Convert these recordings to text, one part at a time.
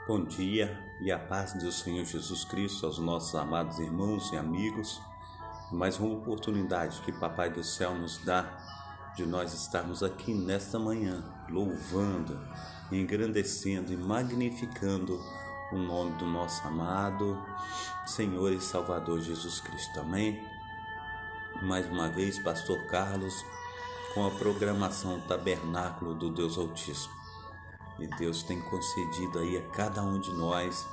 Bom dia e a paz do Senhor Jesus Cristo aos nossos amados irmãos e amigos. Mais uma oportunidade que Papai do Céu nos dá de nós estarmos aqui nesta manhã, louvando, engrandecendo e magnificando o nome do nosso amado Senhor e Salvador Jesus Cristo. Amém? Mais uma vez, Pastor Carlos, com a programação Tabernáculo do Deus Altíssimo. E Deus tem concedido aí a cada um de nós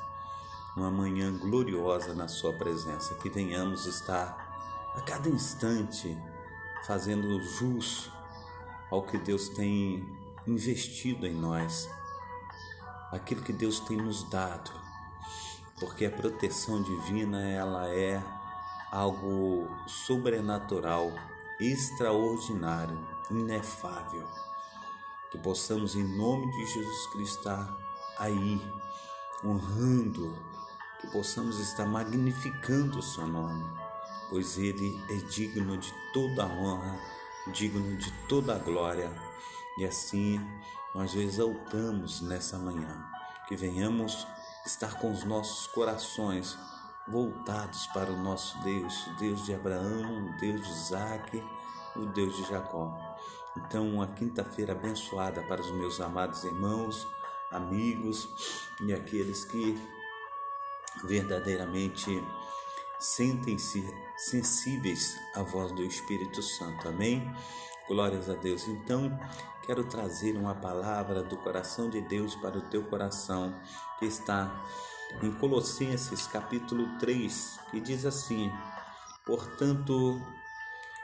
uma manhã gloriosa na sua presença, que venhamos estar a cada instante fazendo jus ao que Deus tem investido em nós, aquilo que Deus tem nos dado, porque a proteção divina ela é algo sobrenatural, extraordinário, inefável. Que possamos, em nome de Jesus Cristo, estar aí honrando, que possamos estar magnificando o seu nome, pois Ele é digno de toda a honra, digno de toda a glória. E assim nós o exaltamos nessa manhã, que venhamos estar com os nossos corações voltados para o nosso Deus, o Deus de Abraão, o Deus de Isaac, o Deus de Jacó. Então, uma quinta-feira abençoada para os meus amados irmãos, amigos e aqueles que verdadeiramente sentem-se sensíveis à voz do Espírito Santo. Amém? Glórias a Deus. Então, quero trazer uma palavra do coração de Deus para o teu coração, que está em Colossenses capítulo 3, que diz assim: portanto,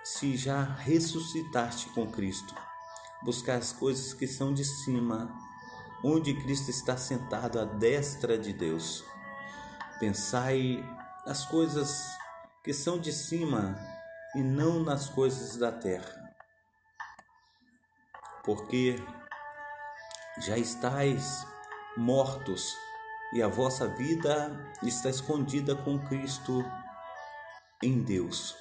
se já ressuscitaste com Cristo, buscar as coisas que são de cima, onde Cristo está sentado à destra de Deus. Pensai nas coisas que são de cima e não nas coisas da terra, porque já estáis mortos e a vossa vida está escondida com Cristo em Deus.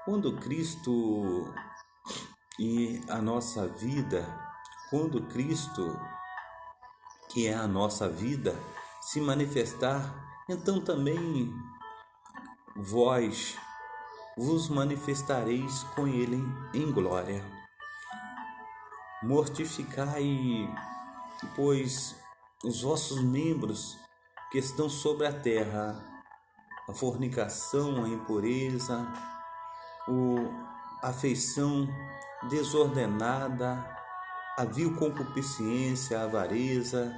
Quando Cristo e a nossa vida, quando Cristo, que é a nossa vida, se manifestar, então também vós vos manifestareis com Ele em glória. Mortificai, pois, os vossos membros que estão sobre a terra, a fornicação, a impureza, a afeição desordenada, a vil concupiscência, a avareza,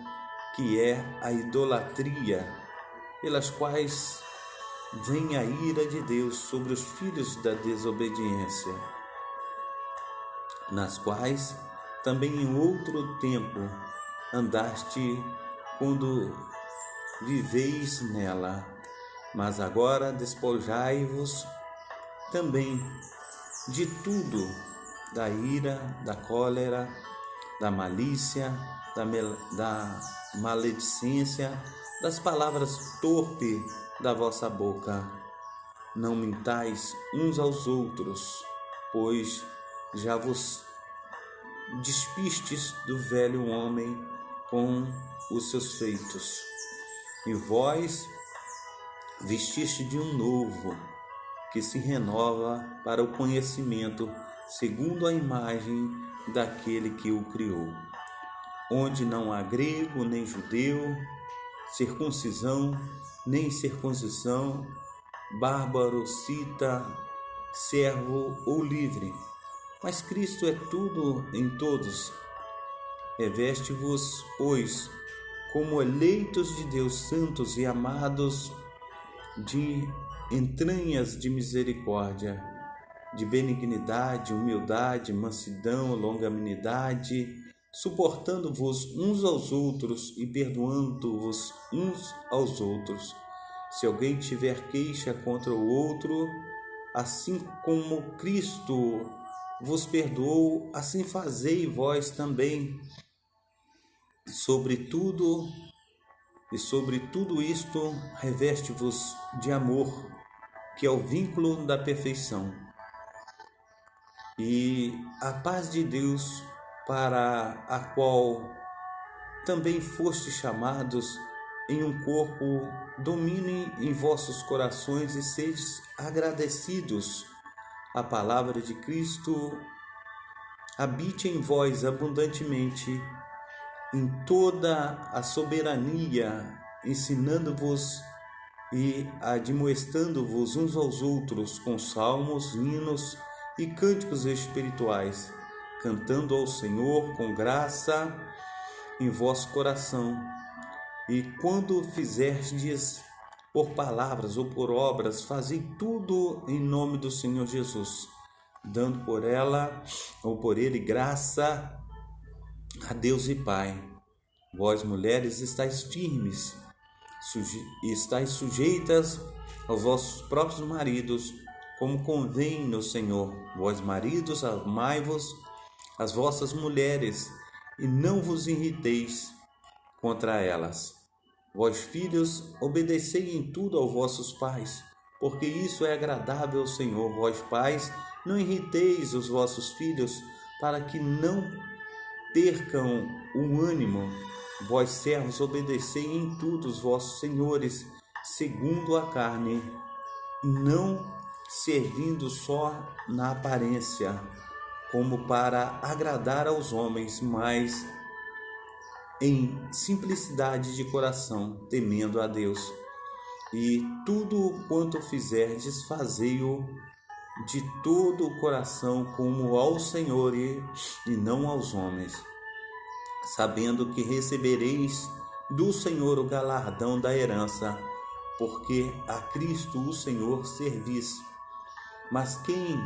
que é a idolatria, pelas quais vem a ira de Deus sobre os filhos da desobediência, nas quais também em outro tempo andaste quando viveis nela, mas agora despojai-vos também de tudo, da ira, da cólera, da malícia, da maledicência, das palavras torpes da vossa boca. Não mintais uns aos outros, pois já vos despistes do velho homem com os seus feitos, e vós vestiste de um novo, que se renova para o conhecimento segundo a imagem daquele que o criou, onde não há grego nem judeu, circuncisão nem incircuncisão, bárbaro, cita, servo ou livre, mas Cristo é tudo em todos. Reveste-vos, pois, como eleitos de Deus, santos e amados, de entranhas de misericórdia, de benignidade, humildade, mansidão, longanimidade, suportando-vos uns aos outros e perdoando-vos uns aos outros. Se alguém tiver queixa contra o outro, assim como Cristo vos perdoou, assim fazei vós também. Sobre tudo isto, reveste-vos de amor, que é o vínculo da perfeição. E a paz de Deus, para a qual também fostes chamados em um corpo, domine em vossos corações e sedes agradecidos. A palavra de Cristo habite em vós abundantemente, em toda a soberania, ensinando-vos e admoestando-vos uns aos outros com salmos, hinos e cânticos espirituais, cantando ao Senhor com graça em vosso coração. E quando fizerdes por palavras ou por obras, fazei tudo em nome do Senhor Jesus, dando por ela ou por ele graça a Deus e Pai. Vós, mulheres, estáis firmes, estáis sujeitas aos vossos próprios maridos, como convém no Senhor. Vós, maridos, amai-vos as vossas mulheres, e não vos irriteis contra elas. Vós, filhos, obedecei em tudo aos vossos pais, porque isso é agradável ao Senhor. Vós, pais, não irriteis os vossos filhos, para que não percam o ânimo. Vós, servos, obedecei em tudo os vossos senhores, segundo a carne, não servindo só na aparência, como para agradar aos homens, mas em simplicidade de coração, temendo a Deus. E tudo quanto fizerdes, fazei-o de todo o coração, como ao Senhor e não aos homens, sabendo que recebereis do Senhor o galardão da herança, porque a Cristo o Senhor servis. Mas quem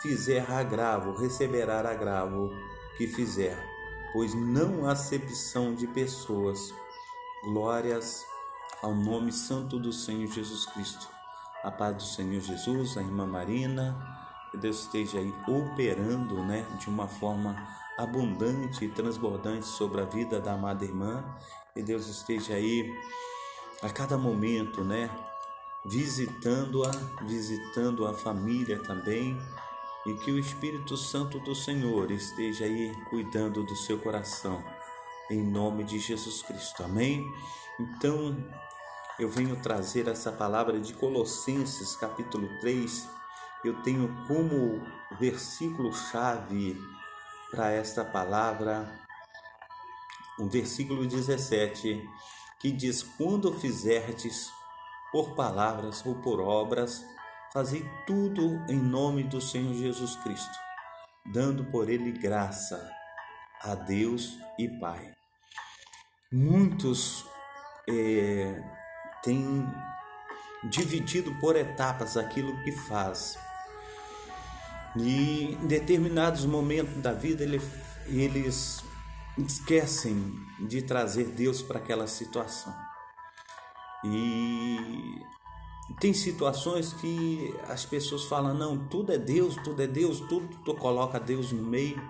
fizer agravo, receberá agravo que fizer, pois não há acepção de pessoas. Glórias ao nome santo do Senhor Jesus Cristo. A paz do Senhor Jesus, a irmã Marina, que Deus esteja aí operando, de uma forma abundante e transbordante sobre a vida da amada irmã, que Deus esteja aí a cada momento, visitando a família também, e que o Espírito Santo do Senhor esteja aí cuidando do seu coração, em nome de Jesus Cristo, amém? Então, eu venho trazer essa palavra de Colossenses, capítulo 3, eu tenho como versículo-chave para esta palavra, o versículo 17, que diz: quando fizerdes por palavras ou por obras, fazei tudo em nome do Senhor Jesus Cristo, dando por ele graça a Deus e Pai. Muitos têm dividido por etapas aquilo que faz, e em determinados momentos da vida eles esquecem de trazer Deus para aquela situação. E tem situações que as pessoas falam: não, tudo é Deus, tudo tu coloca Deus no meio.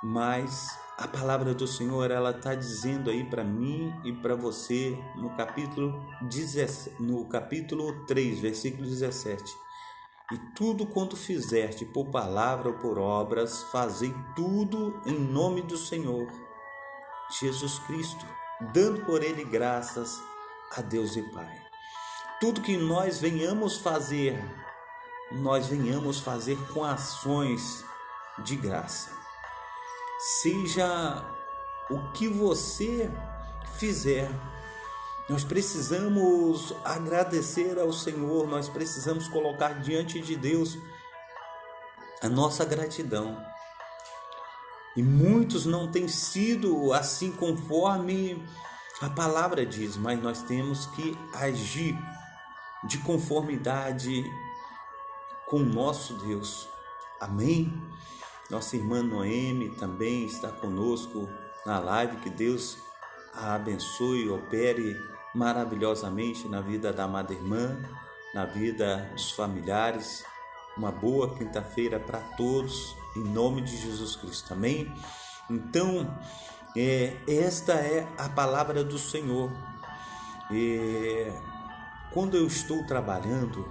Mas a palavra do Senhor, ela está dizendo aí para mim e para você no capítulo 3, versículo 17: e tudo quanto fizeste por palavra ou por obras, fazei tudo em nome do Senhor Jesus Cristo, dando por ele graças a Deus e Pai. Tudo que nós venhamos fazer com ações de graça. Seja o que você fizer, nós precisamos agradecer ao Senhor, nós precisamos colocar diante de Deus a nossa gratidão. E muitos não têm sido assim conforme a palavra diz, mas nós temos que agir de conformidade com o nosso Deus. Amém? Nossa irmã Noemi também está conosco na live. Que Deus a abençoe e opere maravilhosamente na vida da amada irmã, na vida dos familiares. Uma boa quinta-feira para todos, em nome de Jesus Cristo. Amém? Então, esta é a palavra do Senhor. Quando eu estou trabalhando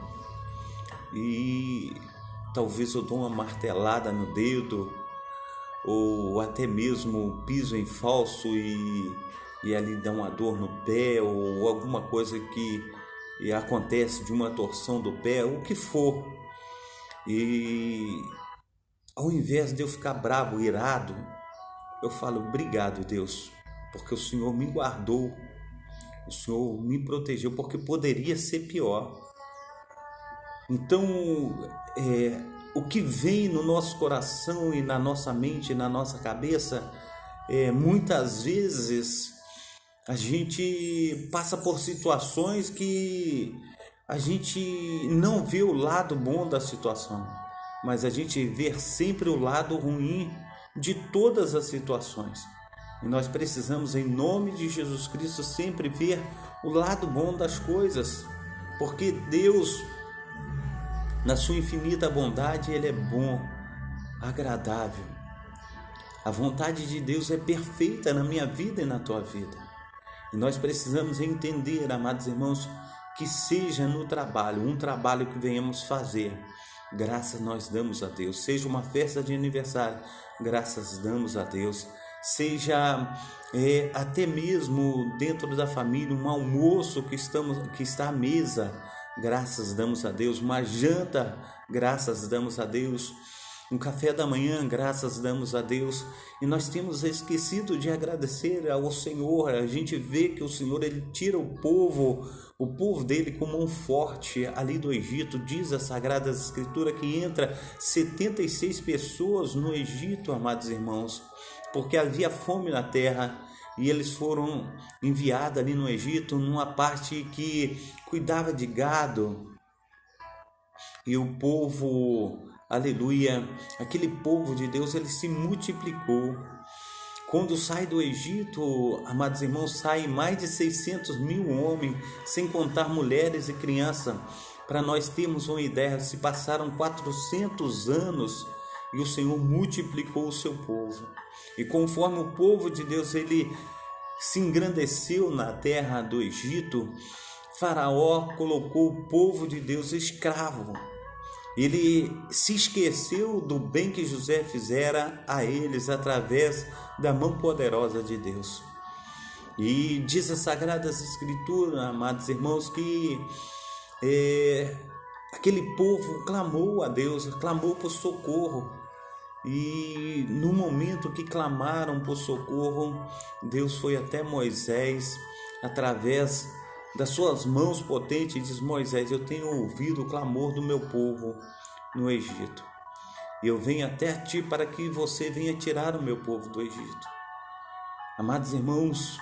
e talvez eu dou uma martelada no dedo, ou até mesmo piso em falso e ali dá uma dor no pé, ou alguma coisa que acontece de uma torção do pé, o que for. E ao invés de eu ficar bravo, irado, eu falo: obrigado, Deus, porque o Senhor me guardou, o Senhor me protegeu, porque poderia ser pior. Então, o que vem no nosso coração e na nossa mente, na nossa cabeça, muitas vezes a gente passa por situações que a gente não vê o lado bom da situação, mas a gente vê sempre o lado ruim de todas as situações. E nós precisamos, em nome de Jesus Cristo, sempre ver o lado bom das coisas, porque Deus, na sua infinita bondade, Ele é bom, agradável. A vontade de Deus é perfeita na minha vida e na tua vida. E nós precisamos entender, amados irmãos, que seja no trabalho, um trabalho que venhamos fazer, graças nós damos a Deus. Seja uma festa de aniversário, graças damos a Deus. Seja até mesmo dentro da família, um almoço que está à mesa, graças damos a Deus. Uma janta, graças damos a Deus. Um café da manhã, graças damos a Deus. E nós temos esquecido de agradecer ao Senhor. A gente vê que o Senhor, Ele tira o povo dele com mão forte ali do Egito. Diz a Sagrada Escritura que entra 76 pessoas no Egito, amados irmãos, porque havia fome na terra. E eles foram enviados ali no Egito, numa parte que cuidava de gado. E o povo, aleluia, aquele povo de Deus, ele se multiplicou. Quando sai do Egito, amados irmãos, saem mais de 600 mil homens, sem contar mulheres e crianças. Para nós termos uma ideia, se passaram 400 anos e o Senhor multiplicou o seu povo. E conforme o povo de Deus, ele se engrandeceu na terra do Egito, Faraó colocou o povo de Deus escravo. Ele se esqueceu do bem que José fizera a eles através da mão poderosa de Deus. E diz as Sagradas Escrituras, amados irmãos, que aquele povo clamou a Deus, clamou por socorro. E no momento que clamaram por socorro, Deus foi até Moisés, através das suas mãos potentes, e diz: Moisés, eu tenho ouvido o clamor do meu povo no Egito. Eu venho até a ti para que você venha tirar o meu povo do Egito. Amados irmãos,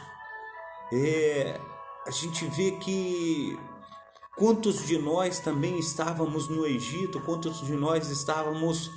a gente vê que quantos de nós também estávamos no Egito, quantos de nós estávamos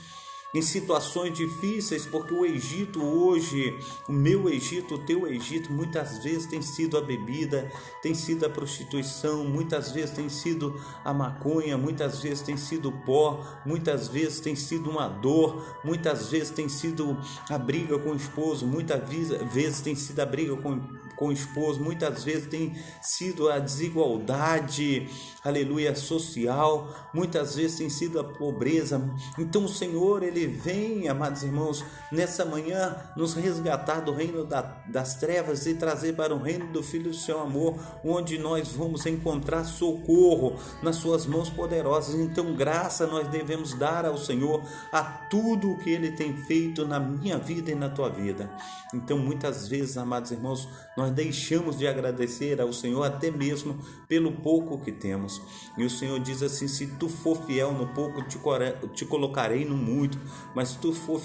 em situações difíceis, porque o Egito hoje, o meu Egito, o teu Egito, muitas vezes tem sido a bebida, tem sido a prostituição, muitas vezes tem sido a maconha, muitas vezes tem sido o pó, muitas vezes tem sido uma dor, muitas vezes tem sido a briga com o esposo, muitas vezes tem sido a briga com o esposo, muitas vezes tem sido a desigualdade, aleluia, social, muitas vezes tem sido a pobreza. Então o Senhor, Ele vem, amados irmãos, nessa manhã nos resgatar do reino das trevas e trazer para o reino do Filho do seu amor, onde nós vamos encontrar socorro nas suas mãos poderosas. Então graça nós devemos dar ao Senhor a tudo o que Ele tem feito na minha vida e na tua vida. Então muitas vezes, amados irmãos, nós deixamos de agradecer ao Senhor até mesmo pelo pouco que temos. E o Senhor diz assim: se tu for fiel no pouco, te colocarei no muito. Mas se tu for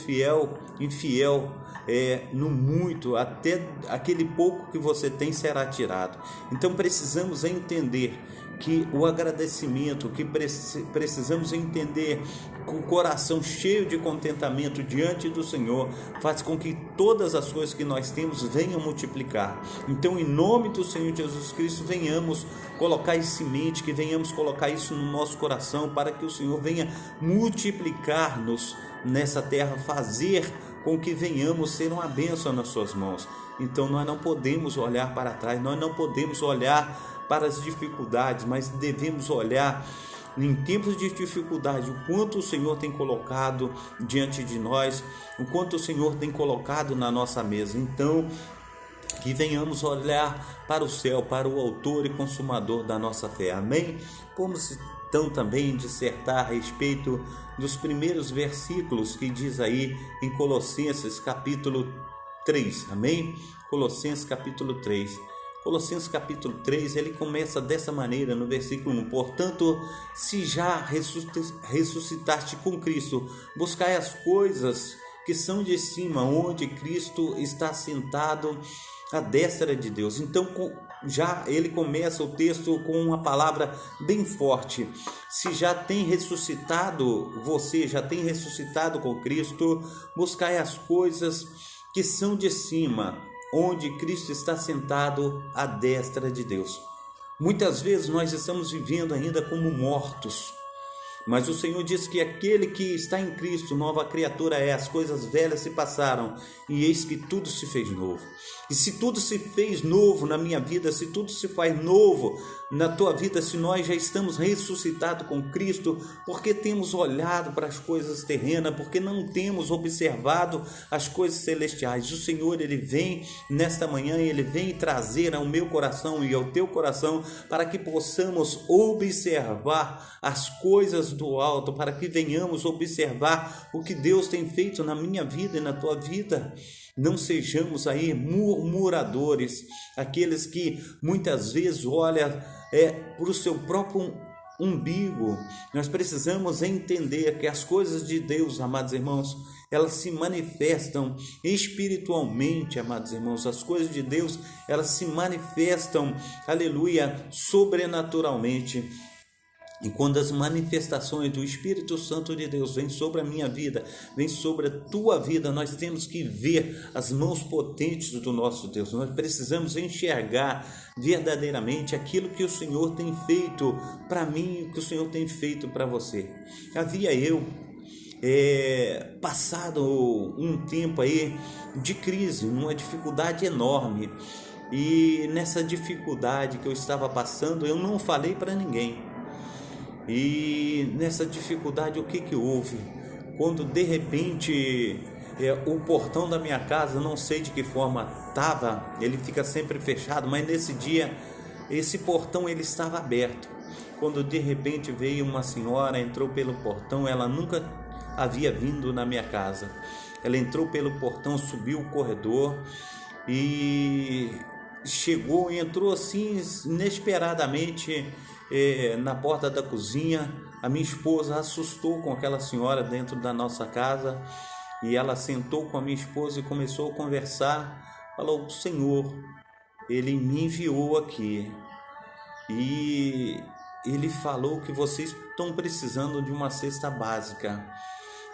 infiel no muito, até aquele pouco que você tem será tirado. Então precisamos entender que o agradecimento, que precisamos entender com o coração cheio de contentamento diante do Senhor, faz com que todas as coisas que nós temos venham multiplicar. Então, em nome do Senhor Jesus Cristo, venhamos colocar isso em mente, que venhamos colocar isso no nosso coração, para que o Senhor venha multiplicar-nos nessa terra, fazer com que venhamos ser uma bênção nas suas mãos. Então nós não podemos olhar para trás, nós não podemos olhar para as dificuldades, mas devemos olhar em tempos de dificuldade, o quanto o Senhor tem colocado diante de nós, o quanto o Senhor tem colocado na nossa mesa. Então, que venhamos olhar para o céu, para o autor e consumador da nossa fé. Amém? Vamos então também dissertar a respeito dos primeiros versículos que diz aí em Colossenses capítulo 3. Amém? Colossenses capítulo 3. Colossenses capítulo 3, ele começa dessa maneira no versículo 1. Portanto, se já ressuscitaste com Cristo, buscai as coisas que são de cima, onde Cristo está sentado à destra de Deus. Então, já ele começa o texto com uma palavra bem forte. Se já tem ressuscitado, você já tem ressuscitado com Cristo, buscai as coisas que são de cima, onde Cristo está sentado à destra de Deus. Muitas vezes nós estamos vivendo ainda como mortos, mas o Senhor diz que aquele que está em Cristo, nova criatura é, as coisas velhas se passaram e eis que tudo se fez novo. E se tudo se fez novo na minha vida, se tudo se faz novo na tua vida, se nós já estamos ressuscitados com Cristo, porque temos olhado para as coisas terrenas, porque não temos observado as coisas celestiais. O Senhor, ele vem nesta manhã, ele vem trazer ao meu coração e ao teu coração para que possamos observar as coisas do alto, para que venhamos observar o que Deus tem feito na minha vida e na tua vida. Não sejamos aí murmuradores, aqueles que muitas vezes olham para o seu próprio umbigo. Nós precisamos entender que as coisas de Deus, amados irmãos, elas se manifestam espiritualmente, amados irmãos. As coisas de Deus, elas se manifestam, aleluia, sobrenaturalmente. E quando as manifestações do Espírito Santo de Deus vêm sobre a minha vida, vêm sobre a tua vida, nós temos que ver as mãos potentes do nosso Deus. Nós precisamos enxergar verdadeiramente aquilo que o Senhor tem feito para mim e que o Senhor tem feito para você. Havia eu passado um tempo aí de crise, numa dificuldade enorme. E nessa dificuldade que eu estava passando, eu não falei para ninguém. E nessa dificuldade, o que houve? Quando de repente o portão da minha casa, não sei de que forma estava, ele fica sempre fechado, mas nesse dia esse portão ele estava aberto. Quando de repente veio uma senhora, entrou pelo portão, ela nunca havia vindo na minha casa. Ela entrou pelo portão, subiu o corredor e chegou, entrou assim inesperadamente na porta da cozinha. A minha esposa assustou com aquela senhora dentro da nossa casa e ela sentou com a minha esposa e começou a conversar. Falou: o Senhor, ele me enviou aqui e ele falou que vocês estão precisando de uma cesta básica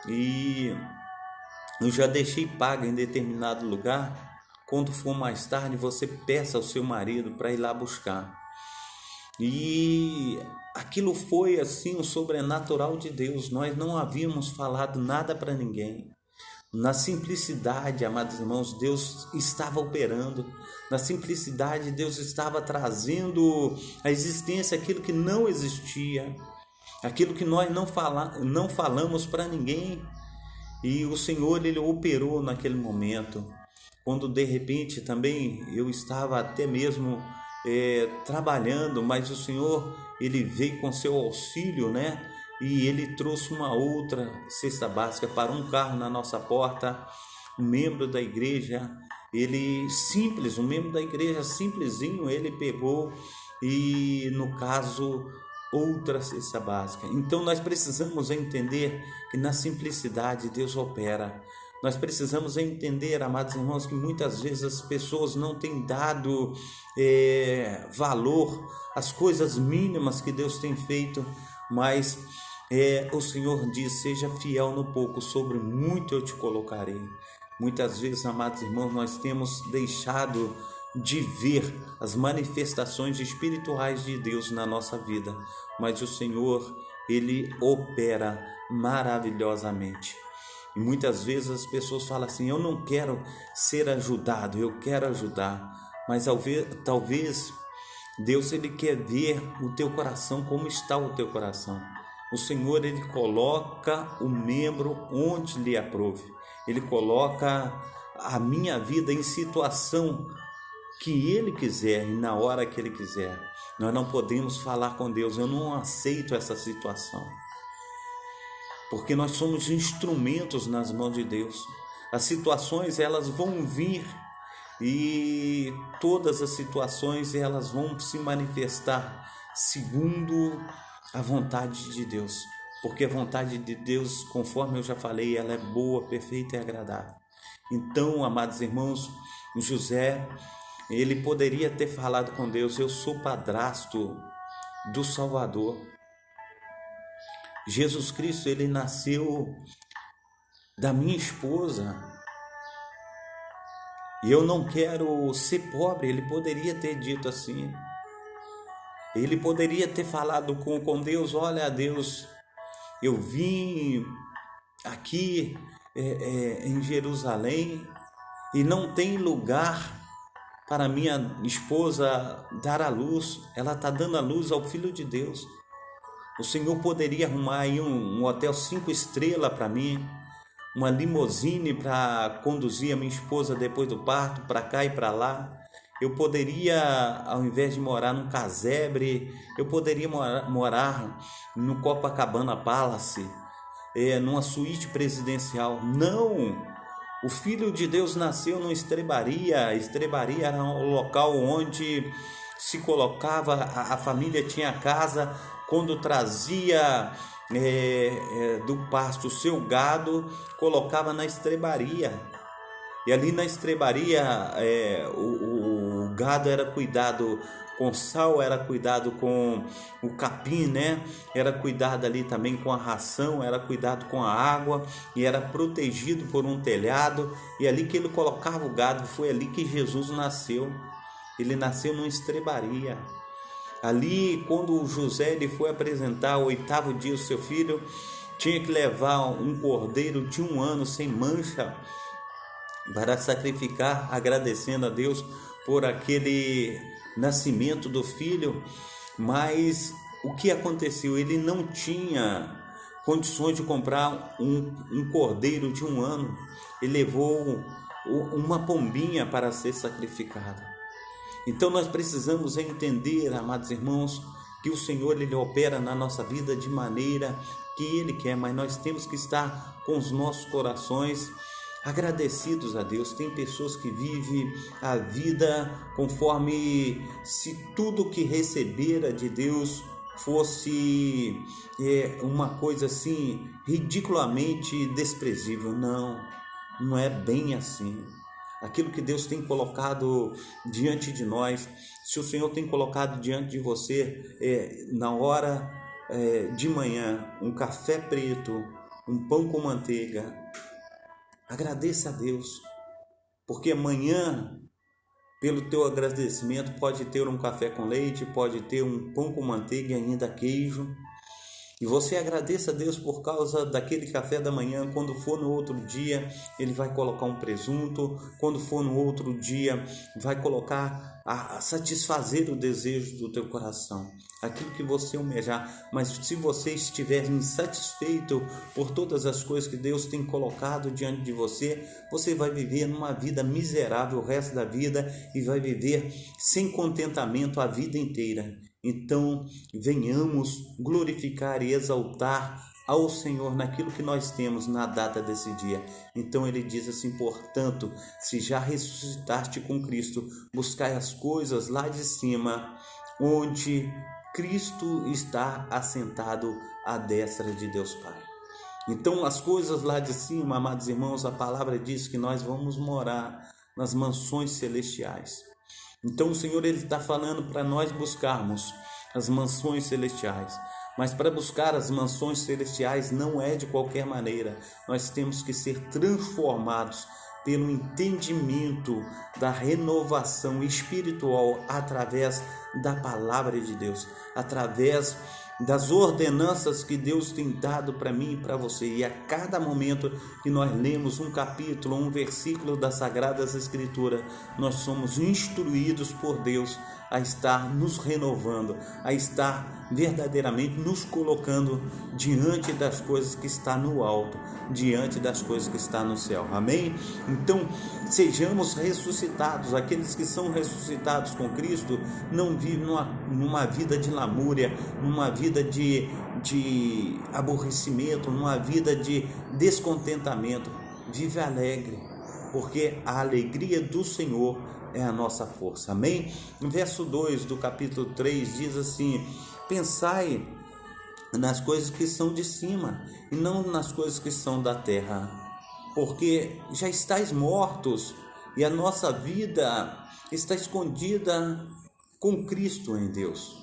e eu já deixei paga em determinado lugar. Quando for mais tarde, você peça ao seu marido para ir lá buscar. E aquilo foi assim o sobrenatural de Deus. Nós não havíamos falado nada para ninguém. Na simplicidade, amados irmãos, Deus estava operando. Na simplicidade, Deus estava trazendo à existência aquilo que não existia, aquilo que nós não falamos para ninguém. E o Senhor, ele operou naquele momento. Quando de repente também eu estava até mesmo trabalhando, mas o Senhor, ele veio com seu auxílio, né? E ele trouxe uma outra cesta básica para um carro na nossa porta. Um membro da igreja, um membro da igreja simplesinho, ele pegou e, no caso, outra cesta básica. Então nós precisamos entender que na simplicidade Deus opera. Nós precisamos entender, amados irmãos, que muitas vezes as pessoas não têm dado valor às coisas mínimas que Deus tem feito, mas o Senhor diz: seja fiel no pouco, sobre muito eu te colocarei. Muitas vezes, amados irmãos, nós temos deixado de ver as manifestações espirituais de Deus na nossa vida, mas o Senhor, ele opera maravilhosamente. E muitas vezes as pessoas falam assim: eu não quero ser ajudado, eu quero ajudar. Mas talvez Deus, Ele quer ver o teu coração, como está o teu coração. O Senhor, Ele coloca o membro onde lhe aprouve. Ele coloca a minha vida em situação que Ele quiser e na hora que Ele quiser. Nós não podemos falar com Deus: eu não aceito essa situação. Porque nós somos instrumentos nas mãos de Deus. As situações, elas vão vir, e todas as situações, elas vão se manifestar segundo a vontade de Deus. Porque a vontade de Deus, conforme eu já falei, ela é boa, perfeita e agradável. Então, amados irmãos, José, ele poderia ter falado com Deus: eu sou padrasto do Salvador. Jesus Cristo, ele nasceu da minha esposa, e eu não quero ser pobre. Ele poderia ter dito assim. Ele poderia ter falado com Deus: olha, Deus, eu vim aqui em Jerusalém e não tem lugar para minha esposa dar à luz. Ela está dando à luz ao Filho de Deus. O Senhor poderia arrumar aí um hotel 5 estrelas para mim, uma limusine para conduzir a minha esposa depois do parto, para cá e para lá. Eu poderia, ao invés de morar num casebre, eu poderia morar no Copacabana Palace, numa suíte presidencial. Não! O Filho de Deus nasceu numa estrebaria. Estrebaria era um local onde se colocava, a família tinha casa. Quando trazia do pasto o seu gado, colocava na estrebaria. E ali na estrebaria o gado era cuidado com sal, era cuidado com o capim, né? Era cuidado ali também com a ração, era cuidado com a água, e era protegido por um telhado. E ali que ele colocava o gado. Foi ali que Jesus nasceu. Ele nasceu numa estrebaria. Ali, quando José ele foi apresentar o 8º dia o seu filho, tinha que levar um cordeiro de 1 ano sem mancha para sacrificar, agradecendo a Deus por aquele nascimento do filho. Mas o que aconteceu? Ele não tinha condições de comprar um cordeiro de 1 ano. Ele levou uma pombinha para ser sacrificada. Então nós precisamos entender, amados irmãos, que o Senhor ele opera na nossa vida de maneira que Ele quer, mas nós temos que estar com os nossos corações agradecidos a Deus. Tem pessoas que vivem a vida conforme se tudo que recebera de Deus fosse uma coisa assim ridiculamente desprezível. Não é bem assim. Aquilo que Deus tem colocado diante de nós, se o Senhor tem colocado diante de você na hora de manhã um café preto, um pão com manteiga, agradeça a Deus, porque amanhã, pelo teu agradecimento, pode ter um café com leite, pode ter um pão com manteiga e ainda queijo. E você agradeça a Deus por causa daquele café da manhã. Quando for no outro dia, Ele vai colocar um presunto. Quando for no outro dia, vai colocar a satisfazer o desejo do teu coração, aquilo que você almejar. Mas se você estiver insatisfeito por todas as coisas que Deus tem colocado diante de você, você vai viver numa vida miserável o resto da vida e vai viver sem contentamento a vida inteira. Então, venhamos glorificar e exaltar ao Senhor naquilo que nós temos na data desse dia. Então ele diz assim: portanto, se já ressuscitaste com Cristo, buscai as coisas lá de cima, onde Cristo está assentado à destra de Deus Pai. Então, as coisas lá de cima, amados irmãos, a palavra diz que nós vamos morar nas mansões celestiais. Então o Senhor ele está falando para nós buscarmos as mansões celestiais. Mas para buscar as mansões celestiais não é de qualquer maneira. Nós temos que ser transformados pelo entendimento da renovação espiritual através da palavra de Deus, através das ordenanças que Deus tem dado para mim e para você. E a cada momento que nós lemos um capítulo, um versículo das Sagradas Escrituras, nós somos instruídos por Deus a estar nos renovando, a estar verdadeiramente nos colocando diante das coisas que está no alto, diante das coisas que está no céu. Amém? Então, sejamos ressuscitados. Aqueles que são ressuscitados com Cristo não vivem numa vida de lamúria, numa vida de aborrecimento, numa vida de descontentamento. Vive alegre, porque a alegria do Senhor é a nossa força. Amém? No verso 2 do capítulo 3 diz assim: pensai nas coisas que são de cima e não nas coisas que são da terra, porque já estáis mortos e a nossa vida está escondida com Cristo em Deus.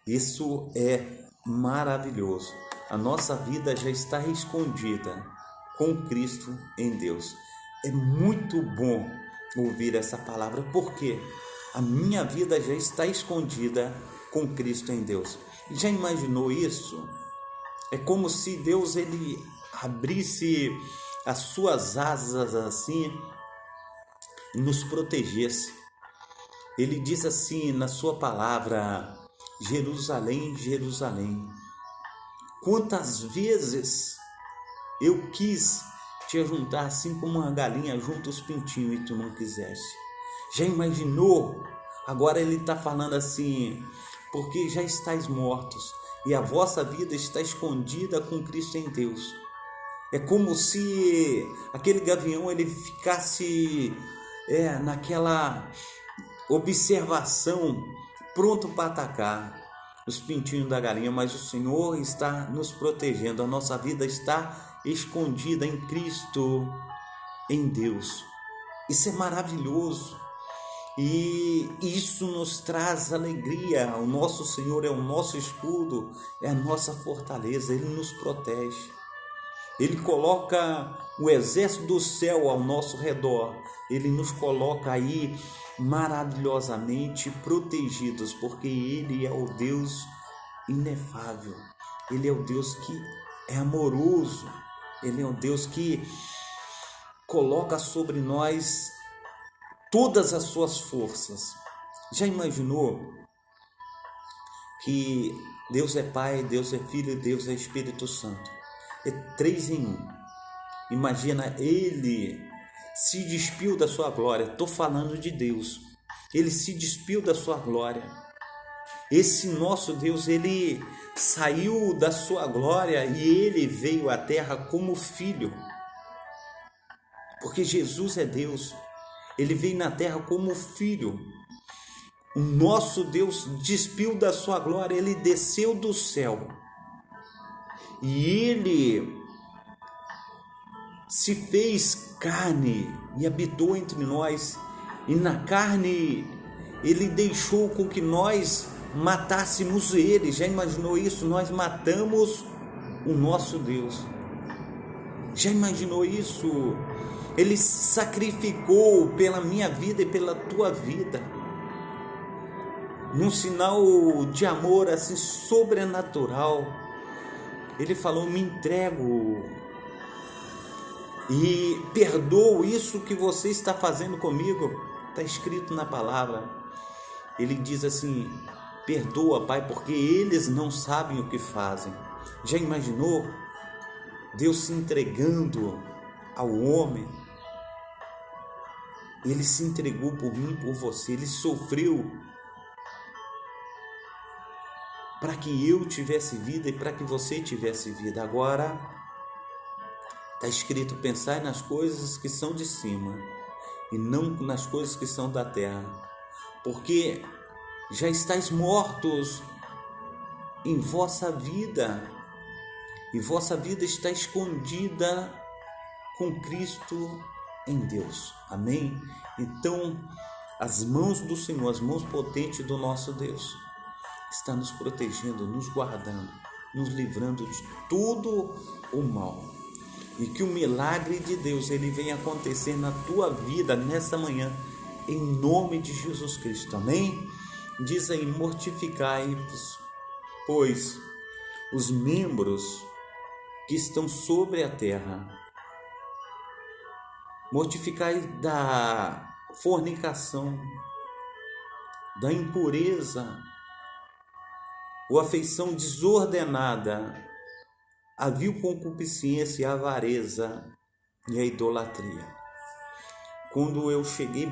Isso é maravilhoso. A nossa vida já está escondida com Cristo em Deus. É muito bom ouvir essa palavra, porque a minha vida já está escondida com Cristo em Deus. Já imaginou isso? É como se Deus ele abrisse as suas asas assim e nos protegesse. Ele diz assim na sua palavra: Jerusalém, Jerusalém, quantas vezes eu quis te ajuntar assim como uma galinha junta os pintinhos e tu não quiseste. Já imaginou? Agora ele está falando assim: porque já estáis mortos e a vossa vida está escondida com Cristo em Deus. É como se aquele gavião ele ficasse naquela observação, pronto para atacar os pintinhos da galinha, mas o Senhor está nos protegendo. A nossa vida está escondida em Cristo, em Deus. Isso é maravilhoso e isso nos traz alegria. O nosso Senhor é o nosso escudo, é a nossa fortaleza. Ele nos protege. Ele coloca o exército do céu ao nosso redor. Ele nos coloca aí maravilhosamente protegidos, porque Ele é o Deus inefável. Ele é o Deus que é amoroso. Ele é o Deus que coloca sobre nós todas as suas forças. Já imaginou que Deus é Pai, Deus é Filho e Deus é Espírito Santo? É 3 em 1. Imagina, Ele se despiu da sua glória. Estou falando de Deus. Ele se despiu da sua glória. Esse nosso Deus, Ele saiu da sua glória e Ele veio à terra como filho. Porque Jesus é Deus. Ele veio na terra como filho. O nosso Deus despiu da sua glória. Ele desceu do céu. E Ele se fez carne e habitou entre nós. E na carne Ele deixou com que nós matássemos Ele. Já imaginou isso? Nós matamos o nosso Deus. Já imaginou isso? Ele se sacrificou pela minha vida e pela tua vida, num sinal de amor assim sobrenatural. Ele falou: me entrego e perdoo isso que você está fazendo comigo. Está escrito na palavra. Ele diz assim: perdoa, Pai, porque eles não sabem o que fazem. Já imaginou Deus se entregando ao homem? Ele se entregou por mim, por você. Ele sofreu para que eu tivesse vida e para que você tivesse vida. Agora está escrito: pensai nas coisas que são de cima e não nas coisas que são da terra, porque já estáis mortos em vossa vida, e vossa vida está escondida com Cristo em Deus. Amém? Então, as mãos do Senhor, as mãos potentes do nosso Deus, está nos protegendo, nos guardando, nos livrando de todo o mal. E que o milagre de Deus ele venha acontecer na tua vida nessa manhã, em nome de Jesus Cristo. Amém? Diz aí: mortificai-vos, pois, os membros que estão sobre a terra. Mortificai da fornicação, da impureza, ou afeição desordenada, a vil concupiscência, a avareza e a idolatria. Quando eu cheguei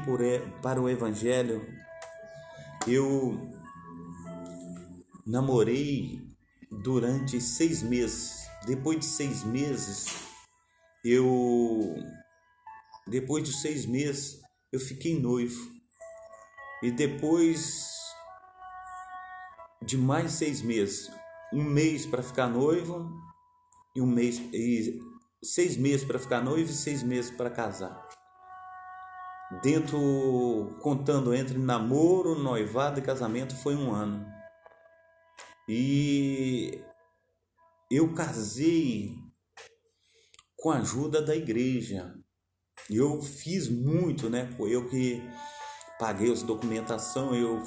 para o Evangelho, eu namorei durante 6 meses. Depois de 6 meses, eu fiquei noivo. E depois de mais 6 meses, 1 mês para ficar noivo e 6 meses para ficar noivo e 6 meses para casar. Contando entre namoro, noivado e casamento, foi 1 ano. E eu casei com a ajuda da igreja. Eu fiz muito, Foi eu que paguei as documentação, eu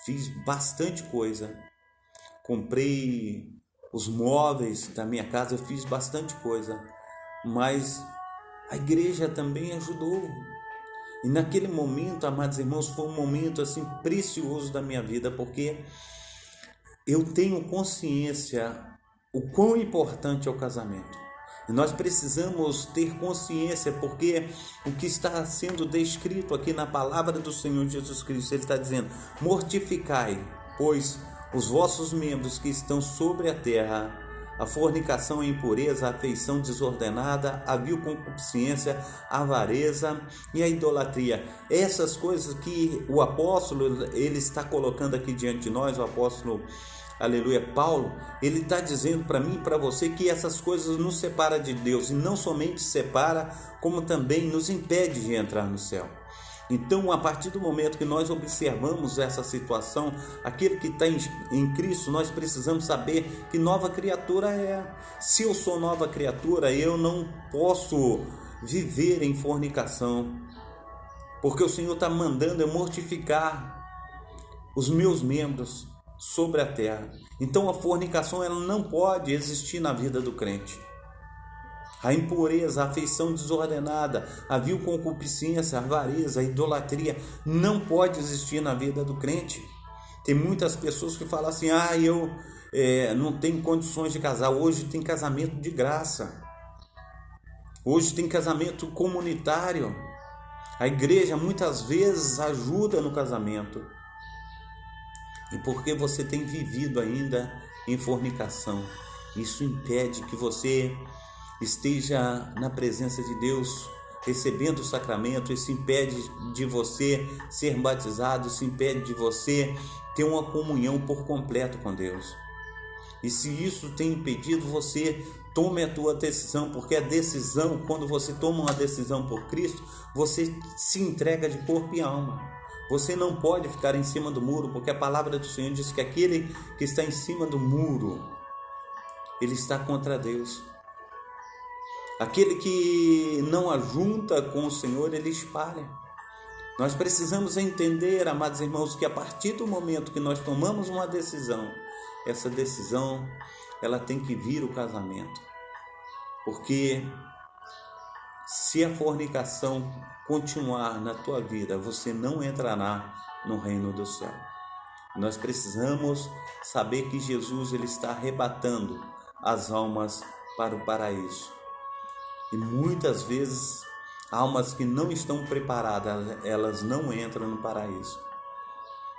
fiz bastante coisa. Comprei os móveis da minha casa, eu fiz bastante coisa. Mas a igreja também ajudou. E naquele momento, amados irmãos, foi um momento assim precioso da minha vida, porque eu tenho consciência o quão importante é o casamento. E nós precisamos ter consciência, porque o que está sendo descrito aqui na palavra do Senhor Jesus Cristo, Ele está dizendo: mortificai, pois, os vossos membros que estão sobre a terra, a fornicação, a impureza, a afeição desordenada, a vil concupiscência, a avareza e a idolatria. Essas coisas que o apóstolo, ele está colocando aqui diante de nós, o apóstolo, aleluia, Paulo, ele está dizendo para mim e para você que essas coisas nos separam de Deus, e não somente separa, como também nos impede de entrar no céu. Então, a partir do momento que nós observamos essa situação, aquele que está em Cristo, nós precisamos saber que nova criatura é. Se eu sou nova criatura, eu não posso viver em fornicação, porque o Senhor está mandando eu mortificar os meus membros sobre a terra. Então, a fornicação, ela não pode existir na vida do crente. A impureza, a afeição desordenada, a vil concupiscência, a avareza, a idolatria não pode existir na vida do crente. Tem muitas pessoas que falam assim: eu não tenho condições de casar. Hoje tem casamento de graça. Hoje tem casamento comunitário. A igreja muitas vezes ajuda no casamento. E porque você tem vivido ainda em fornicação, isso impede que você esteja na presença de Deus, recebendo o sacramento. Isso impede de você ser batizado, isso impede de você ter uma comunhão por completo com Deus. E se isso tem impedido, você tome a tua decisão, porque a decisão, quando você toma uma decisão por Cristo, você se entrega de corpo e alma. Você não pode ficar em cima do muro, porque a palavra do Senhor diz que aquele que está em cima do muro, ele está contra Deus. Aquele que não ajunta com o Senhor, ele espalha. Nós precisamos entender, amados irmãos, que a partir do momento que nós tomamos uma decisão, essa decisão, ela tem que vir o casamento. Porque se a fornicação continuar na tua vida, você não entrará no reino do céu. Nós precisamos saber que Jesus, ele está arrebatando as almas para o paraíso. E muitas vezes, almas que não estão preparadas, elas não entram no paraíso.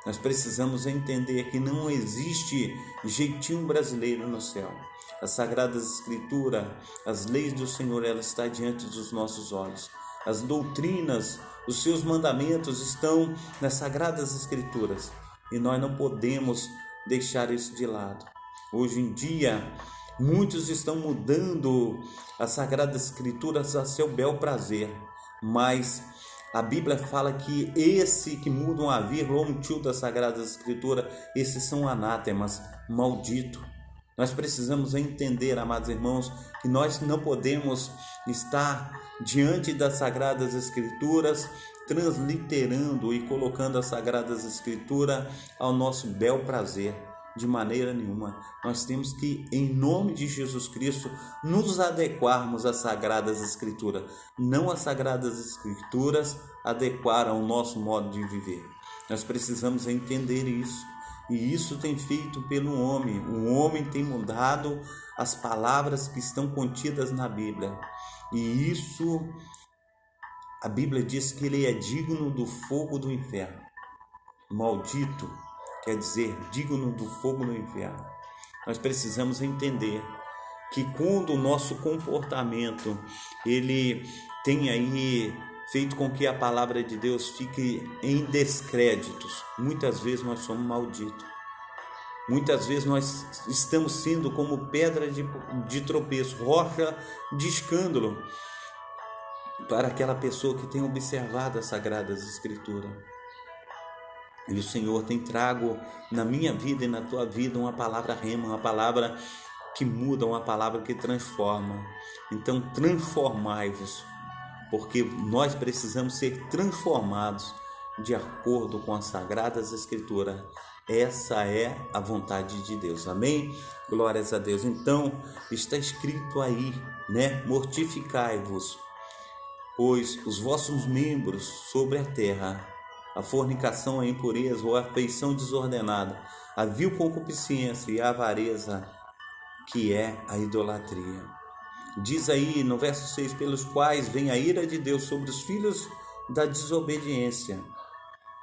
Nós precisamos entender que não existe jeitinho brasileiro no céu. As Sagradas Escrituras, as leis do Senhor, elas estão diante dos nossos olhos. As doutrinas, os seus mandamentos estão nas Sagradas Escrituras. E nós não podemos deixar isso de lado. Hoje em dia, muitos estão mudando as Sagradas Escrituras a seu bel prazer, mas a Bíblia fala que esse que muda uma vírgula ou um tio das Sagradas Escrituras, esses são anátemas, malditos. Nós precisamos entender, amados irmãos, que nós não podemos estar diante das Sagradas Escrituras transliterando e colocando as Sagradas Escrituras ao nosso bel prazer. de maneira nenhuma. Nós temos que, em nome de Jesus Cristo, nos adequarmos às Sagradas Escrituras. Não as Sagradas Escrituras adequar ao nosso modo de viver. Nós precisamos entender isso. E isso tem feito pelo homem. O homem tem mudado as palavras que estão contidas na Bíblia. E isso, a Bíblia diz que ele é digno do fogo do inferno. Maldito quer dizer digno do fogo do inferno. Nós precisamos entender que quando o nosso comportamento ele tem aí feito com que a palavra de Deus fique em descréditos, muitas vezes nós somos malditos. Muitas vezes nós estamos sendo como pedra de tropeço, rocha de escândalo para aquela pessoa que tem observado as Sagradas Escrituras. E o Senhor tem trago na minha vida e na tua vida uma palavra rema, uma palavra que muda, uma palavra que transforma. Então transformai-vos, porque nós precisamos ser transformados de acordo com as Sagradas Escrituras. Essa é a vontade de Deus, amém? Glórias a Deus. Então está escrito aí, né? Mortificai-vos, pois os vossos membros sobre a terra, a fornicação, a impureza ou a afeição desordenada, a vil concupiscência e a avareza, que é a idolatria. Diz aí no verso 6, pelos quais vem a ira de Deus sobre os filhos da desobediência.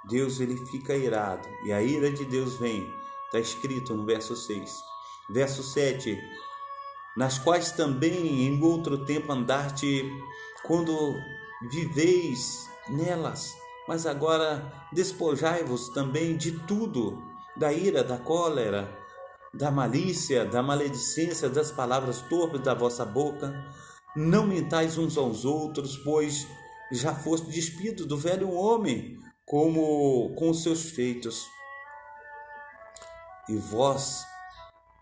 Deus ele fica irado e a ira de Deus vem. Está escrito no verso 6. Verso 7, nas quais também em outro tempo andaste quando viveis nelas, mas agora despojai-vos também de tudo, da ira, da cólera, da malícia, da maledicência, das palavras torpes da vossa boca. Não mentais uns aos outros, pois já foste despido do velho homem, como com os seus feitos, e vós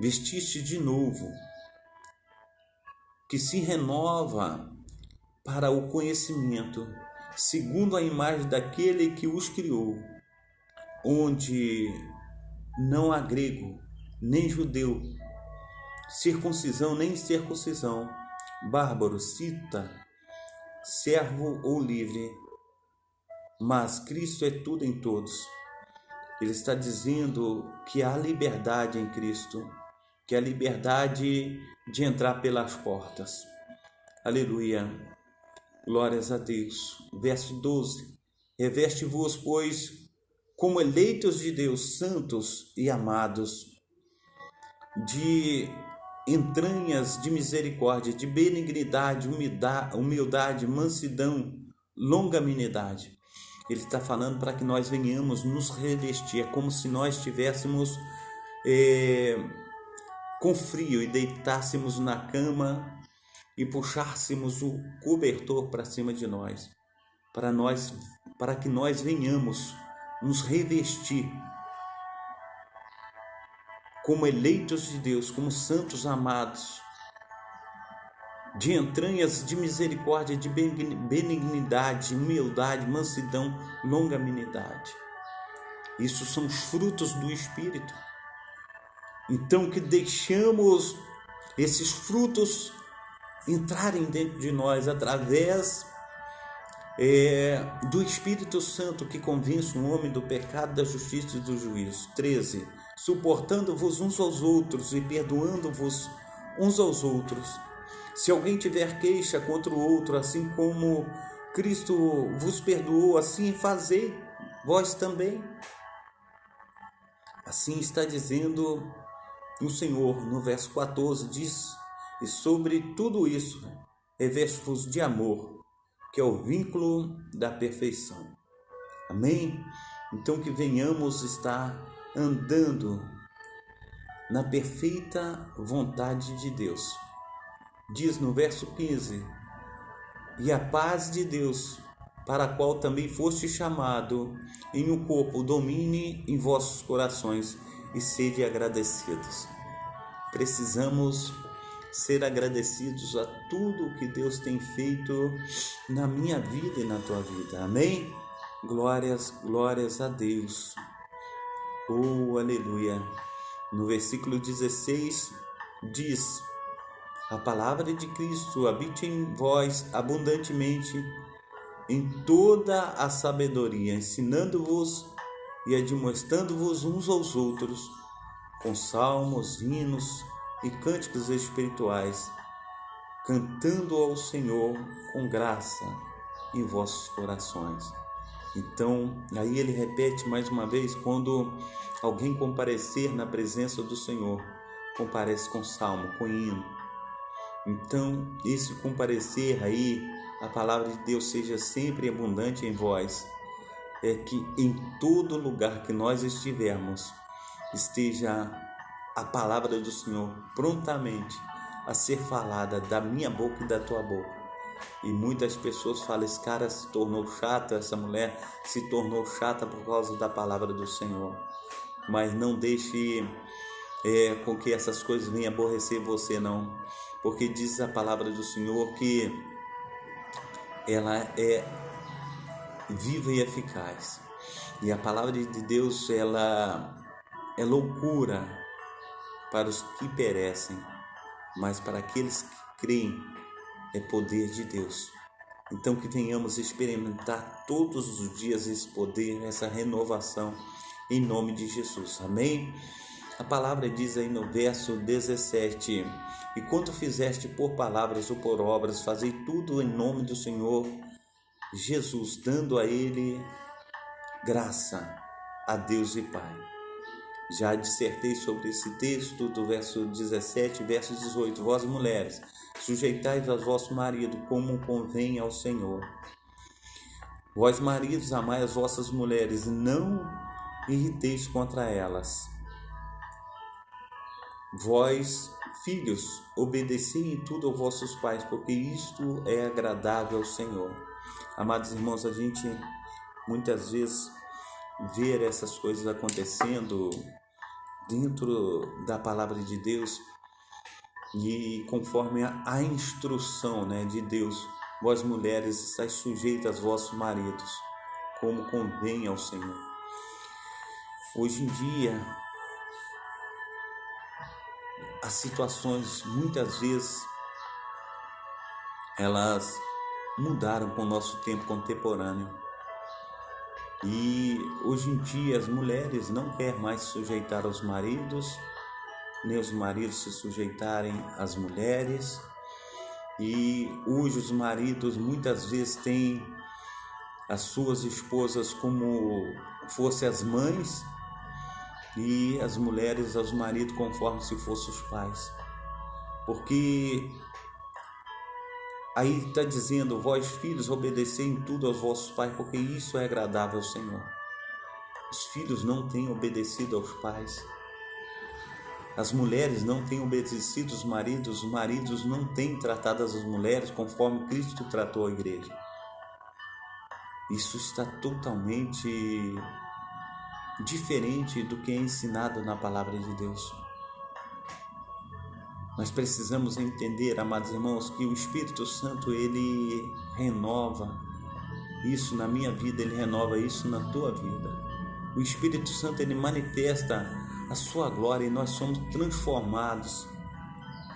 vestiste de novo, que se renova para o conhecimento, segundo a imagem daquele que os criou, onde não há grego, nem judeu, circuncisão, nem incircuncisão, bárbaro, cita, servo ou livre, mas Cristo é tudo em todos. Ele está dizendo que há liberdade em Cristo, que há liberdade de entrar pelas portas. Aleluia, glórias a Deus. Verso 12, reveste-vos, pois, como eleitos de Deus, santos e amados, de entranhas de misericórdia, de benignidade, humildade, mansidão, longanimidade. Ele está falando para que nós venhamos nos revestir. É como se nós estivéssemos com frio e deitássemos na cama e puxássemos o cobertor para cima de nós, para que nós venhamos nos revestir como eleitos de Deus, como santos amados, de entranhas de misericórdia, de benignidade, humildade, mansidão, longanimidade. Isso são os frutos do Espírito. Então que deixamos esses frutos entrarem dentro de nós através do Espírito Santo, que convence o homem do pecado, da justiça e do juízo. 13. Suportando-vos uns aos outros e perdoando-vos uns aos outros. Se alguém tiver queixa contra o outro, assim como Cristo vos perdoou, assim fazei vós também. Assim está dizendo o Senhor no verso 14, diz, e sobre tudo isso, reveste-vos de amor, que é o vínculo da perfeição. Amém? Então que venhamos estar andando na perfeita vontade de Deus. Diz no verso 15, e a paz de Deus, para a qual também foste chamado em um corpo, domine em vossos corações e sede agradecidos. Precisamos ser agradecidos a tudo que Deus tem feito na minha vida e na tua vida. Amém? Glórias a Deus. Oh, aleluia. No versículo 16 diz: a palavra de Cristo habite em vós abundantemente em toda a sabedoria, ensinando-vos e admoestando-vos uns aos outros com salmos, hinos e cânticos espirituais, cantando ao Senhor com graça em vossos corações. Então, aí ele repete mais uma vez: quando alguém comparecer na presença do Senhor, comparece com salmo, com hino. Então, esse comparecer aí, a palavra de Deus seja sempre abundante em vós, é que em todo lugar que nós estivermos, esteja a palavra do Senhor prontamente a ser falada da minha boca e da tua boca. E muitas pessoas falam: esse cara se tornou chato, essa mulher se tornou chata por causa da palavra do Senhor. Mas não deixe com que essas coisas venham aborrecer você, não. Porque diz a palavra do Senhor que ela é viva e eficaz. E a palavra de Deus, ela é loucura para os que perecem, mas para aqueles que creem é poder de Deus. Então que venhamos experimentar todos os dias esse poder, essa renovação, em nome de Jesus. Amém? A palavra diz aí no verso 17: e quanto fizeste por palavras ou por obras, fazei tudo em nome do Senhor Jesus, dando a Ele graça, a Deus e Pai. Já dissertei sobre esse texto do verso 17 e verso 18. Vós, mulheres, sujeitai-vos ao vosso marido, como convém ao Senhor. Vós, maridos, amai as vossas mulheres, e não irriteis contra elas. Vós, filhos, obedecei em tudo aos vossos pais, porque isto é agradável ao Senhor. Amados irmãos, a gente muitas vezes vê essas coisas acontecendo dentro da palavra de Deus e conforme a instrução, de Deus: vós, mulheres, estáis sujeitas aos vossos maridos, como convém ao Senhor. Hoje em dia, as situações, muitas vezes, elas mudaram com o nosso tempo contemporâneo. E hoje em dia as mulheres não querem mais se sujeitar aos maridos, nem os maridos se sujeitarem às mulheres. E hoje os maridos muitas vezes têm as suas esposas como fossem as mães, e as mulheres aos maridos conforme se fossem os pais. Porque aí está dizendo: vós, filhos, obedecei em tudo aos vossos pais, porque isso é agradável ao Senhor. Os filhos não têm obedecido aos pais. As mulheres não têm obedecido os maridos não têm tratado as mulheres conforme Cristo tratou a igreja. Isso está totalmente diferente do que é ensinado na palavra de Deus. Nós precisamos entender, amados irmãos, que o Espírito Santo, ele renova isso na minha vida, ele renova isso na tua vida. O Espírito Santo, ele manifesta a sua glória e nós somos transformados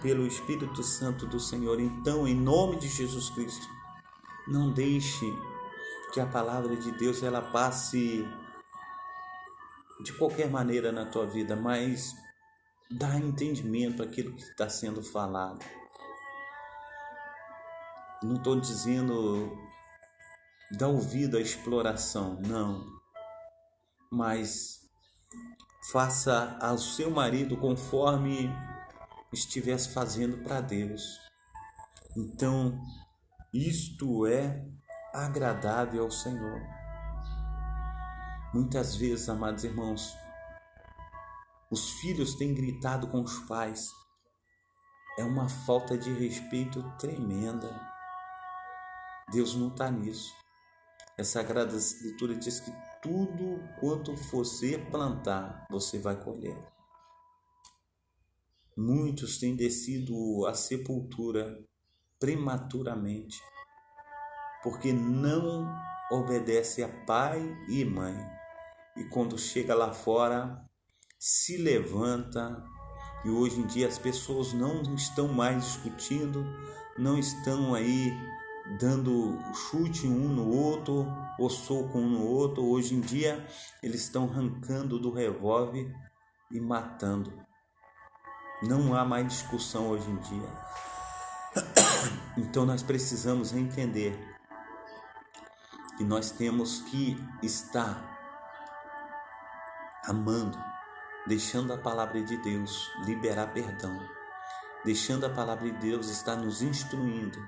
pelo Espírito Santo do Senhor. Então, em nome de Jesus Cristo, não deixe que a palavra de Deus ela passe de qualquer maneira na tua vida, mas dá entendimento àquilo que está sendo falado. Não estou dizendo dar ouvido à exploração, não. Mas faça ao seu marido conforme estivesse fazendo para Deus. Então, isto é agradável ao Senhor. Muitas vezes, amados irmãos, os filhos têm gritado com os pais. É uma falta de respeito tremenda. Deus não está nisso. A Sagrada Escritura diz que tudo quanto você plantar, você vai colher. Muitos têm descido à sepultura prematuramente, porque não obedece a pai e mãe. E quando chega lá fora, se levanta. E hoje em dia as pessoas não estão mais discutindo, não estão aí dando chute um no outro ou soco um no outro. Hoje em dia eles estão arrancando do revólver e matando. Não há mais discussão hoje em dia. Então nós precisamos entender que nós temos que estar amando, deixando a palavra de Deus liberar perdão, deixando a palavra de Deus estar nos instruindo,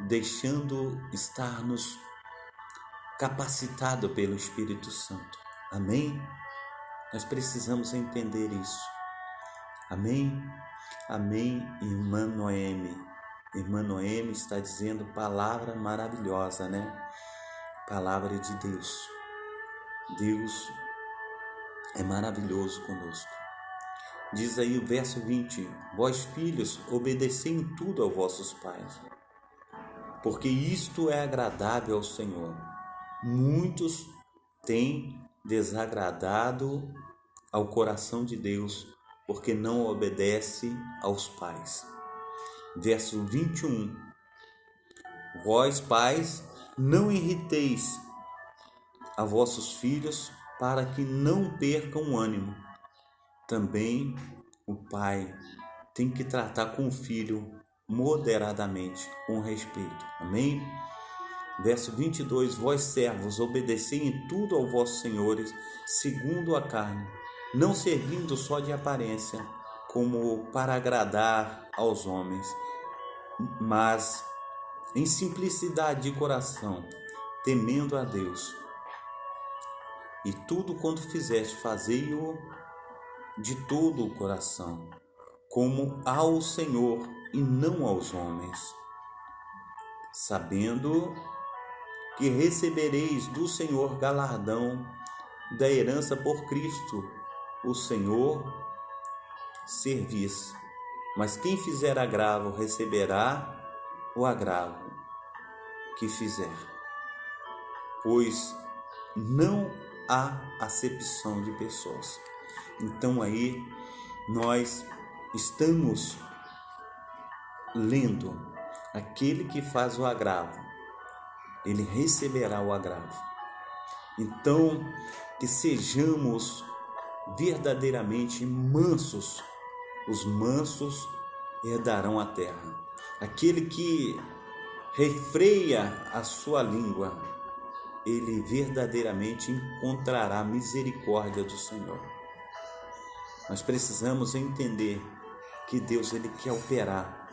deixando estar nos capacitado pelo Espírito Santo. Amém? Nós precisamos entender isso. Amém? Amém, irmã Noemi. Irmã Noemi está dizendo palavra maravilhosa, né? Palavra de Deus. Deus é maravilhoso conosco. Diz aí o verso 20: Vós, filhos, obedecei em tudo aos vossos pais, porque isto é agradável ao Senhor. Muitos têm desagradado ao coração de Deus, porque não obedece aos pais. Verso 21: Vós, pais, não irriteis a vossos filhos, para que não percam o ânimo. Também o pai tem que tratar com o filho moderadamente, com respeito. Amém? Verso 22: Vós, servos, obedecei em tudo aos vossos senhores, segundo a carne, não servindo só de aparência, como para agradar aos homens, mas em simplicidade de coração, temendo a Deus. E tudo quanto fizeste, fazei-o de todo o coração, como ao Senhor e não aos homens, sabendo que recebereis do Senhor galardão da herança por Cristo, o Senhor servis. Mas quem fizer agravo receberá o agravo que fizer, pois não há acepção de pessoas. Então aí nós estamos lendo: aquele que faz o agravo, ele receberá o agravo. Então, que sejamos verdadeiramente mansos. Os mansos herdarão a terra. Aquele que refreia a sua língua, ele verdadeiramente encontrará a misericórdia do Senhor. Nós precisamos entender que Deus, ele quer operar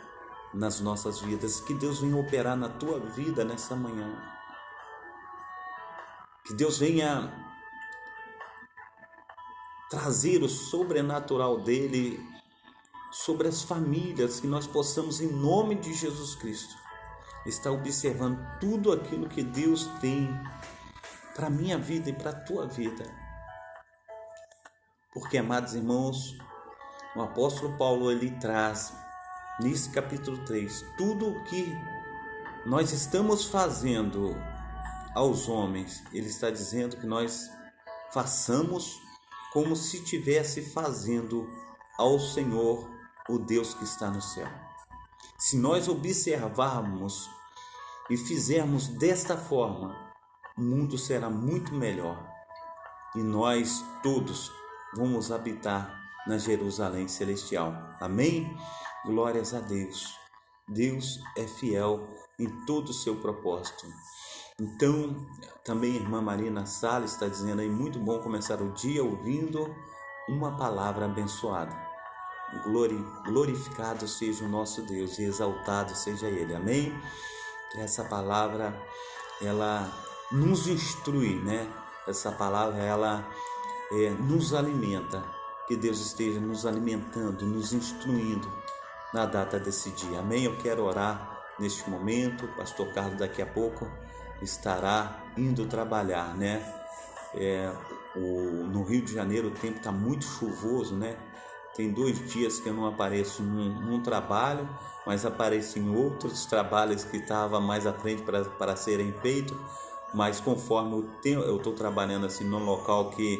nas nossas vidas, que Deus venha operar na tua vida nessa manhã, que Deus venha trazer o sobrenatural dele sobre as famílias, que nós possamos, em nome de Jesus Cristo, estar observando tudo aquilo que Deus tem para a minha vida e para a tua vida. Porque, amados irmãos, o apóstolo Paulo, ele traz nesse capítulo 3, tudo o que nós estamos fazendo aos homens, ele está dizendo que nós façamos como se estivesse fazendo ao Senhor, o Deus que está no céu. Se nós observarmos e fizermos desta forma, o mundo será muito melhor e nós todos vamos habitar na Jerusalém celestial. Amém? Glórias a Deus. Deus é fiel em todo o seu propósito. Então, também a irmã Marina Salles está dizendo aí: muito bom começar o dia ouvindo uma palavra abençoada. Glorificado seja o nosso Deus e exaltado seja Ele. Amém? Essa palavra, ela nos instrui, né? Essa palavra, ela nos alimenta. Que Deus esteja nos alimentando, nos instruindo na data desse dia. Amém? Eu quero orar neste momento. O pastor Carlos daqui a pouco estará indo trabalhar, né? No Rio de Janeiro o tempo está muito chuvoso, né? Tem 2 dias que eu não apareço num trabalho, mas apareço em outros trabalhos que estavam mais à frente para serem feitos. Mas conforme o tempo, eu estou trabalhando assim num local que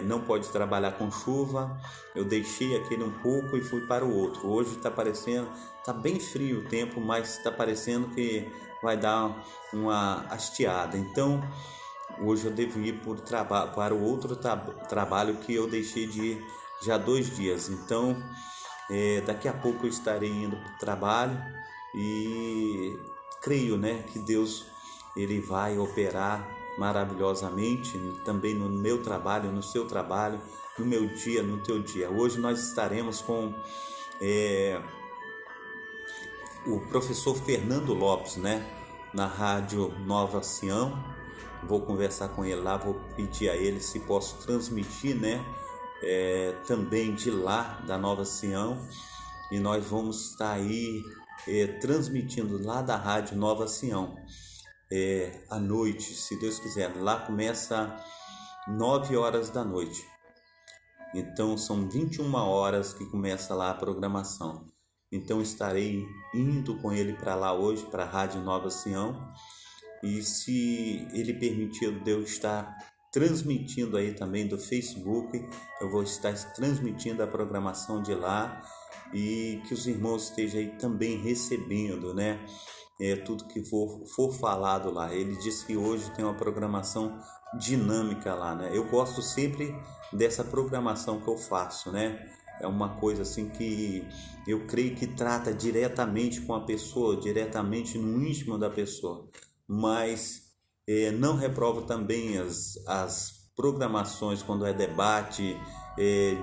não pode trabalhar com chuva. Eu deixei aquele um pouco e fui para o outro. Hoje está parecendo, está bem frio o tempo, mas está parecendo que vai dar uma hasteada. Então hoje eu devo ir para o outro trabalho que eu deixei de ir já há 2 dias. Então daqui a pouco eu estarei indo para o trabalho e creio, né, que Deus ele vai operar maravilhosamente também no meu trabalho, no seu trabalho, no meu dia, no teu dia. Hoje nós estaremos com o professor Fernando Lopes, né, na Rádio Nova Sião. Vou conversar com ele lá, vou pedir a ele se posso transmitir, né, também de lá da Nova Sião, e nós vamos estar aí transmitindo lá da Rádio Nova Sião à noite, se Deus quiser. Lá começa 9 horas da noite, então são 21 horas que começa lá a programação. Então estarei indo com ele para lá hoje, para a Rádio Nova Sião, e se ele permitir, Deus está transmitindo aí também do Facebook. Eu vou estar transmitindo a programação de lá, e que os irmãos estejam aí também recebendo, né, tudo que for falado lá. Ele disse que hoje tem uma programação dinâmica lá, né? Eu gosto sempre dessa programação que eu faço, né? É uma coisa assim que eu creio que trata diretamente com a pessoa, diretamente no íntimo da pessoa, mas não reprovo também as programações quando é debate,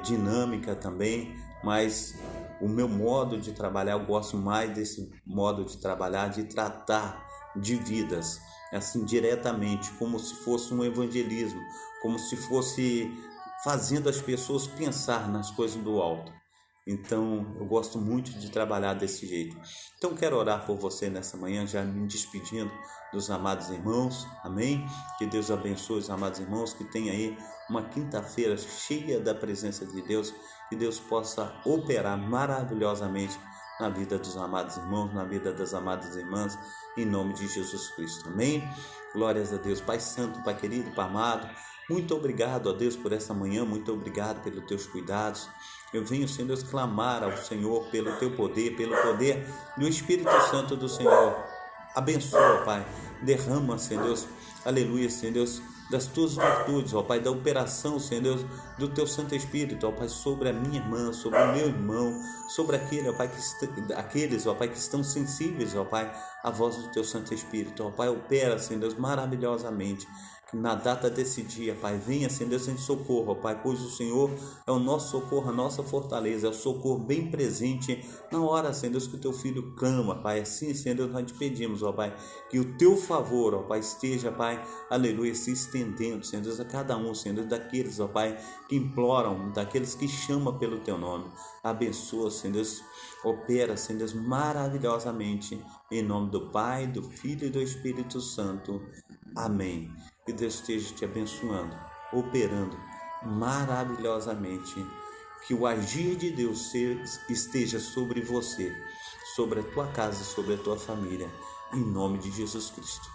dinâmica também, mas o meu modo de trabalhar, eu gosto mais desse modo de trabalhar, de tratar de vidas, assim, diretamente, como se fosse um evangelismo, como se fosse fazendo as pessoas pensar nas coisas do alto. Então, eu gosto muito de trabalhar desse jeito. Então, quero orar por você nessa manhã, já me despedindo dos amados irmãos. Amém? Que Deus abençoe os amados irmãos, que tenha aí uma quinta-feira cheia da presença de Deus, que Deus possa operar maravilhosamente na vida dos amados irmãos, na vida das amadas irmãs, em nome de Jesus Cristo. Amém? Glórias a Deus. Pai Santo, Pai querido, Pai amado, muito obrigado, ó Deus, por essa manhã, muito obrigado pelos teus cuidados. Eu venho, Senhor Deus, clamar ao Senhor pelo teu poder, pelo poder do Espírito Santo do Senhor. Abençoa, Pai, derrama, Senhor Deus, aleluia, Senhor Deus, das tuas virtudes, ó Pai, da operação, Senhor Deus, do teu Santo Espírito, ó Pai, sobre a minha irmã, sobre o meu irmão, sobre aquele, ó Pai, aqueles, ó Pai, que estão sensíveis, ó Pai, à voz do teu Santo Espírito, ó Pai, opera, Senhor Deus, maravilhosamente. Na data desse dia, Pai, venha, Senhor Deus, em socorro, ó Pai, pois o Senhor é o nosso socorro, a nossa fortaleza, é o socorro bem presente na hora, Senhor Deus, que o teu filho clama, Pai. Assim, Senhor Deus, nós te pedimos, ó Pai, que o teu favor, ó Pai, esteja, Pai, aleluia, se estendendo, Senhor Deus, a cada um, Senhor Deus, daqueles, ó Pai, que imploram, daqueles que chamam pelo teu nome. Abençoa, Senhor Deus, opera, Senhor Deus, maravilhosamente, em nome do Pai, do Filho e do Espírito Santo. Amém. Que Deus esteja te abençoando, operando maravilhosamente. Que o agir de Deus esteja sobre você, sobre a tua casa e sobre a tua família, em nome de Jesus Cristo.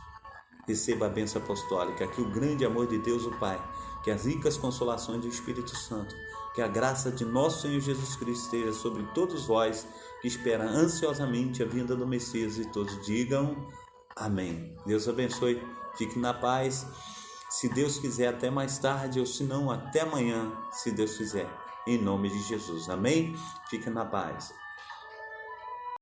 Receba a bênção apostólica, que o grande amor de Deus, o Pai, que as ricas consolações do Espírito Santo, que a graça de nosso Senhor Jesus Cristo esteja sobre todos vós, que esperam ansiosamente a vinda do Messias, e todos digam amém. Deus abençoe. Fique na paz, se Deus quiser até mais tarde, ou se não, até amanhã, se Deus quiser, em nome de Jesus, amém? Fique na paz.